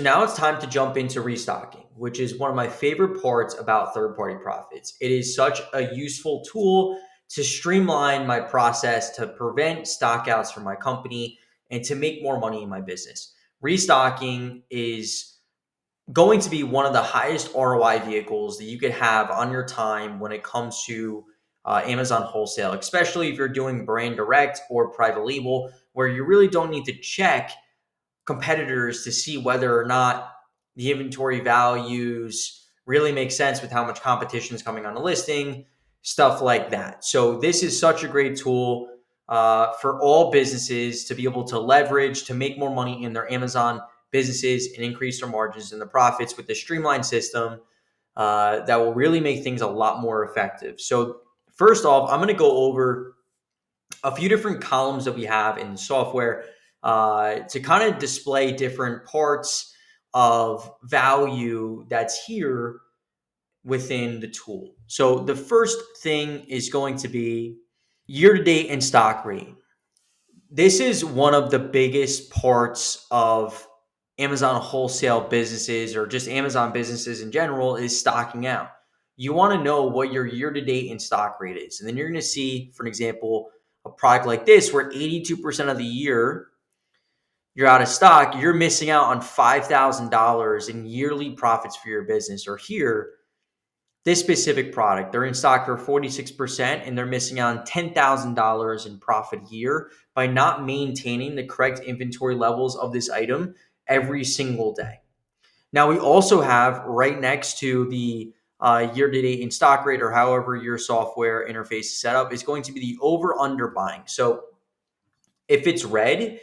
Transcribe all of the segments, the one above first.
Now it's time to jump into restocking, which is one of my favorite parts about third party profits. It is such a useful tool to streamline my process to prevent stockouts from my company and to make more money in my business. Restocking is going to be one of the highest ROI vehicles that you could have on your time when it comes to Amazon wholesale, especially if you're doing brand direct or private label, where you really don't need to check competitors to see whether or not the inventory values really make sense with how much competition is coming on the listing, stuff like that. So this is such a great tool for all businesses to be able to leverage to make more money in their Amazon businesses and increase their margins and the profits with the streamlined system that will really make things a lot more effective. So first off, I'm going to go over a few different columns that we have in the software to kind of display different parts of value that's here within the tool. So the first thing is going to be year to date in stock rate. This is one of the biggest parts of Amazon wholesale businesses or just Amazon businesses in general is stocking out. You want to know what your year to date in stock rate is. And then you're going to see, for an example, a product like this where 82% of the year you're out of stock, you're missing out on $5,000 in yearly profits for your business. Or here, this specific product, they're in stock for 46% and they're missing out on $10,000 in profit a year by not maintaining the correct inventory levels of this item every single day. Now, we also have right next to the year to date in stock rate, or however your software interface is set up, is going to be the over under buying. So if it's red,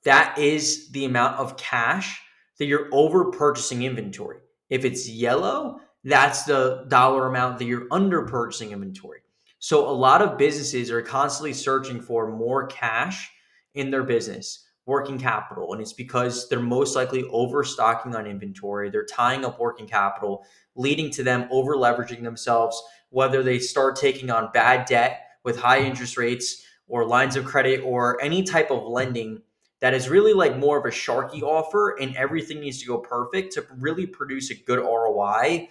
that is the amount of cash that you're over purchasing inventory. If it's yellow, that's the dollar amount that you're under purchasing inventory. So a lot of businesses are constantly searching for more cash in their business, working capital. And it's because they're most likely overstocking on inventory. They're tying up working capital, leading to them over leveraging themselves, whether they start taking on bad debt with high interest rates or lines of credit or any type of lending that is really like more of a sharky offer and everything needs to go perfect to really produce a good ROI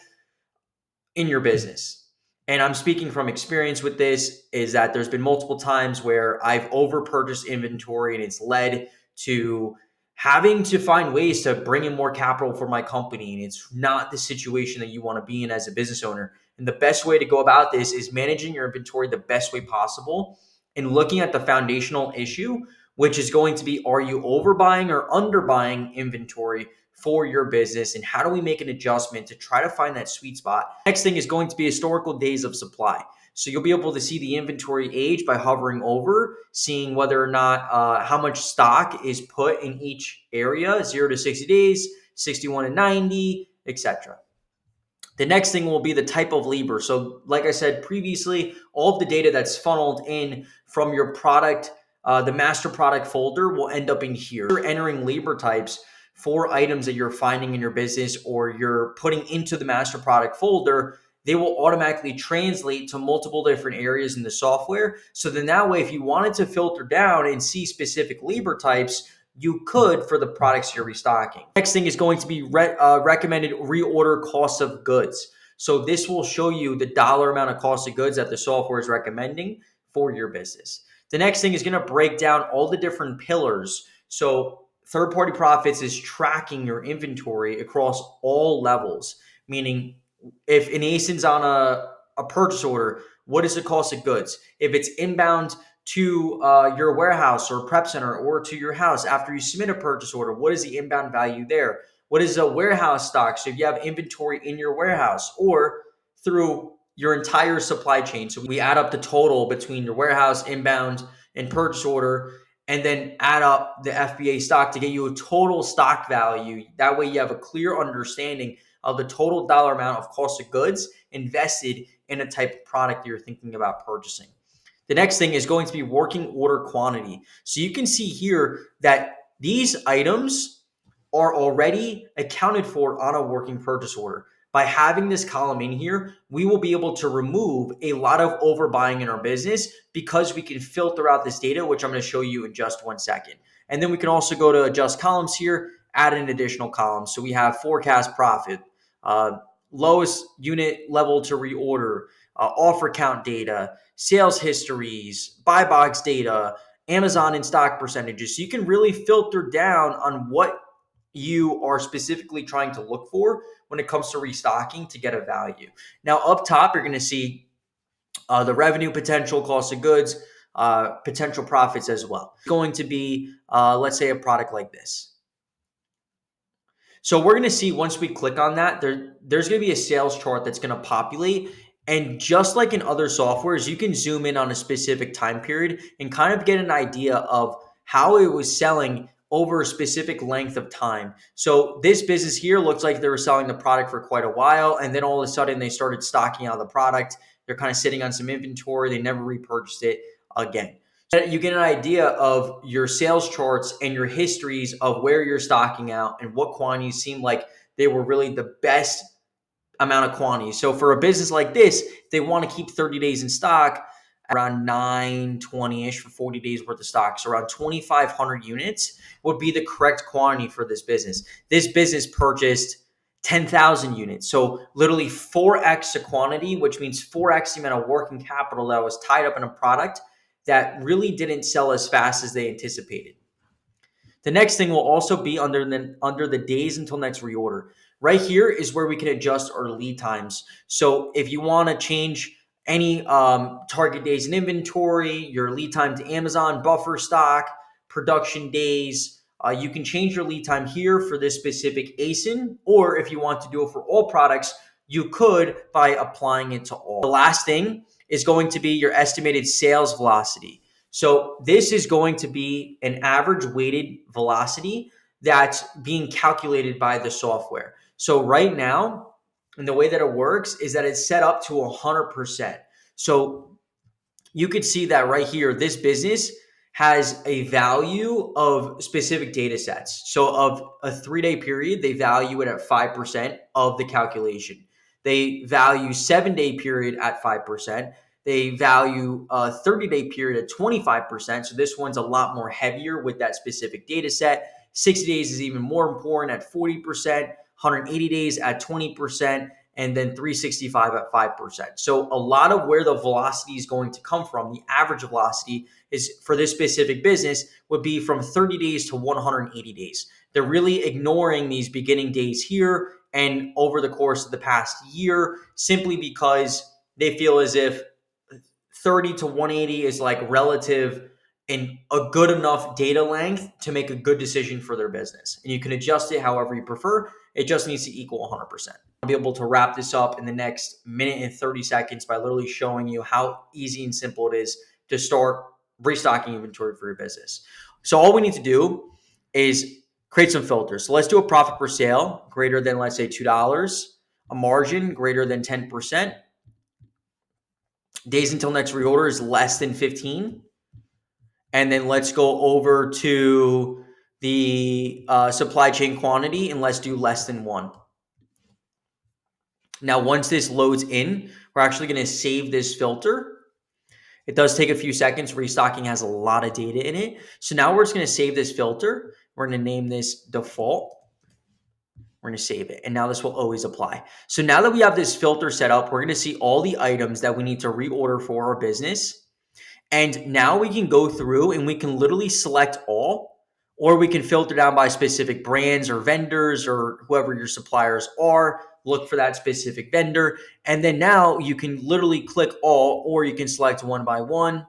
in your business. And I'm speaking from experience with this, is that there's been multiple times where I've over purchased inventory and it's led to having to find ways to bring in more capital for my company. And it's not the situation that you want to be in as a business owner. And the best way to go about this is managing your inventory the best way possible and looking at the foundational issue, which is going to be, are you overbuying or underbuying inventory for your business, and how do we make an adjustment to try to find that sweet spot? Next thing is going to be historical days of supply. So you'll be able to see the inventory age by hovering over, seeing whether or not how much stock is put in each area, 0 to 60 days, 61 to 90, etc. The next thing will be the type of labor. So like I said previously, all of the data that's funneled in from your product, the master product folder will end up in here. You're entering labor types for items that you're finding in your business or you're putting into the master product folder, they will automatically translate to multiple different areas in the software. So then that way, if you wanted to filter down and see specific labor types, you could for the products you're restocking. Next thing is going to be recommended reorder cost of goods. So this will show you the dollar amount of cost of goods that the software is recommending for your business. The next thing is going to break down all the different pillars. So third-party profits is tracking your inventory across all levels, meaning if an ASIN's on a purchase order, what is the cost of goods? If it's inbound to your warehouse or prep center or to your house after you submit a purchase order, what is the inbound value there? What is a warehouse stock? So if you have inventory in your warehouse or through your entire supply chain. So we add up the total between your warehouse, inbound, and purchase order, and then add up the FBA stock to get you a total stock value. That way you have a clear understanding of the total dollar amount of cost of goods invested in a type of product that you're thinking about purchasing. The next thing is going to be working order quantity. So you can see here that these items are already accounted for on a working purchase order. By having this column in here, we will be able to remove a lot of overbuying in our business because we can filter out this data, which I'm going to show you in just 1 second. And then we can also go to adjust columns here, add an additional column. So we have forecast profit, uh, lowest unit level to reorder, offer count data, sales histories, buy box data, Amazon in stock percentages. So you can really filter down on what you are specifically trying to look for when it comes to restocking to get a value. Now, up top, you're going to see the revenue potential, cost of goods, potential profits as well. It's going to be, let's say, a product like this. So we're going to see once we click on that, there's going to be a sales chart that's going to populate. And just like in other softwares, you can zoom in on a specific time period and kind of get an idea of how it was selling over a specific length of time. So this business here looks like they were selling the product for quite a while, and then all of a sudden they started stocking out the product. They're kind of sitting on some inventory. They never repurchased it again. You get an idea of your sales charts and your histories of where you're stocking out and what quantities seem like they were really the best amount of quantities. So for a business like this, they want to keep 30 days in stock, around 920-ish for 40 days worth of stock. So around 2,500 units would be the correct quantity for this business. This business purchased 10,000 units. So literally 4x the quantity, which means 4x the amount of working capital that was tied up in a product that really didn't sell as fast as they anticipated. The next thing will also be under the days until next reorder. Right here is where we can adjust our lead times. So if you want to change any target days in inventory, your lead time to Amazon, buffer stock, production days, you can change your lead time here for this specific ASIN, or if you want to do it for all products, you could by applying it to all. The last thing is going to be your estimated sales velocity. So this is going to be an average weighted velocity that's being calculated by the software. So right now, and the way that it works is that it's set up to 100%. So you could see that right here, this business has a value of specific data sets. So of a 3-day period, they value it at 5% of the calculation. They value 7-day period at 5%. They value a 30-day period at 25%. So this one's a lot more heavier with that specific data set. 60 days is even more important at 40%, 180 days at 20%, and then 365 at 5%. So a lot of where the velocity is going to come from, the average velocity is for this specific business would be from 30 days to 180 days. They're really ignoring these beginning days here and over the course of the past year simply because they feel as if 30 to 180 is like relative and a good enough data length to make a good decision for their business. And you can adjust it however you prefer. It just needs to equal 100%. I'll be able to wrap this up in the next minute and 30 seconds by literally showing you how easy and simple it is to start restocking inventory for your business. So all we need to do is create some filters. So let's do a profit per sale greater than, let's say, $2, a margin greater than 10%. Days until next reorder is less than 15. And then let's go over to the supply chain quantity and let's do less than 1. Now, once this loads in, we're actually going to save this filter. It does take a few seconds. Restocking has a lot of data in it. So now we're just going to save this filter. We're going to name this default. We're going to save it. And now this will always apply. So now that we have this filter set up, we're going to see all the items that we need to reorder for our business. And now we can go through and we can literally select all, or we can filter down by specific brands or vendors or whoever your suppliers are. Look for that specific vendor. And then now you can literally click all, or you can select one by one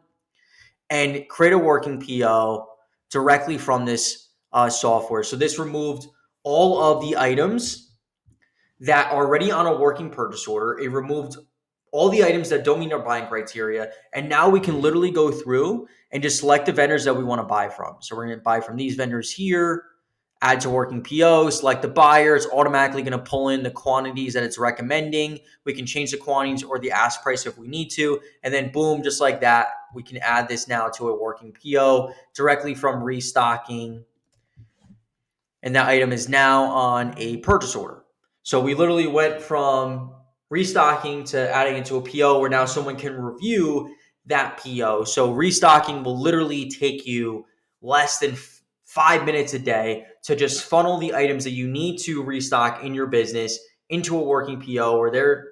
and create a working PO directly from this software. So this removed all of the items that are already on a working purchase order. It removed all the items that don't meet our buying criteria. And now we can literally go through and just select the vendors that we want to buy from. So we're going to buy from these vendors here, add to working PO, select the buyer. It's automatically going to pull in the quantities that it's recommending. We can change the quantities or the ask price if we need to. And then boom, just like that, we can add this now to a working PO directly from restocking. And that item is now on a purchase order. So we literally went from restocking to adding it to a PO where now someone can review that PO. So restocking will literally take you less than 5 minutes a day to just funnel the items that you need to restock in your business into a working PO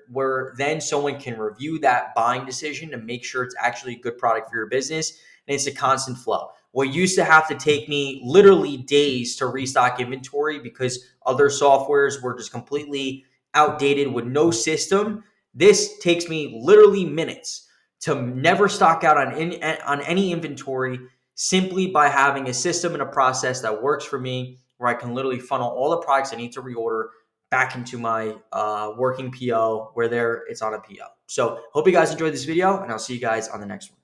where then someone can review that buying decision to make sure it's actually a good product for your business. And it's a constant flow. What used to have to take me literally days to restock inventory because other softwares were just completely outdated with no system, this takes me literally minutes to never stock out on any inventory simply by having a system and a process that works for me where I can literally funnel all the products I need to reorder back into my working PO where it's on a PO. So hope you guys enjoyed this video, and I'll see you guys on the next one.